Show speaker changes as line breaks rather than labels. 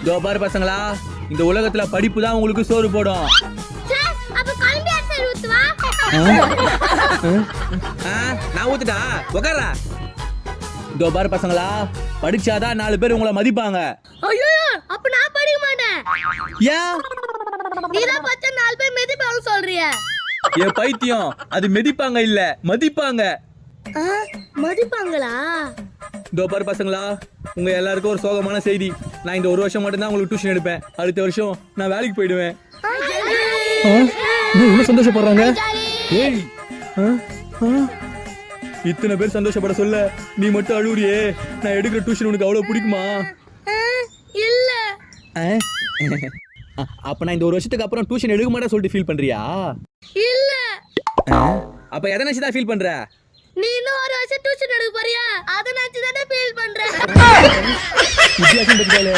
இதோ பாரு பசங்களா, இந்த உலகத்துல படிப்பு தான் உங்களுக்கு சோறு போடும். நான் ஊத்துட்டா உக்காரா. இதோ பாரு பசங்களா, படிச்சாதான் 4 பேர் உங்களை மதிப்பாங்க.
ஐயோ அப்ப நான் படிக்க மாட்டேன்.
ஏன்?
நீதான் பச்சை 4 பேர் மிதிப்பாங்க சொல்றிய.
ஏ பைத்தியம், அது மிதிப்பாங்க இல்ல மதிப்பாங்க.
மதிப்பாங்களா?
இதோ பாரு பசங்களா, உங்க எல்லாருக்கும் ஒரு சோகமான செய்தி. நான் இந்த 1 வருஷம் மட்டும் தான் உங்களுக்கு டியூஷன் எடுப்பேன். அடுத்த வருஷம் நான் வேலைக்கு போயிடுவேன். இவ்வளவு சந்தோஷப்படுறாங்க. ஏய், இத்தனை பேர் சந்தோஷப்பட சொல்ல நீ மட்டும் அழுவுறியே. நான் எடுக்கிற டியூஷன் உனக்கு அவ்வளவு பிடிக்குமா?
இல்ல.
அப்ப நான் இந்த 1 வருஷத்துக்கு அப்புறம் டியூஷன் எடுக்க மாட்டேன் சொல்லிட்டு ஃபீல் பண்றியா?
இல்ல.
அப்ப எதை நினைச்சு தான் ஃபீல் பண்ற?
நீ இன்னும் 1 வருஷம் டியூஷன் எடுக்க போறியா? அத நினைச்சு தானே ஃபீல் பண்றேன்.
வித்தியாசம் தெரியல.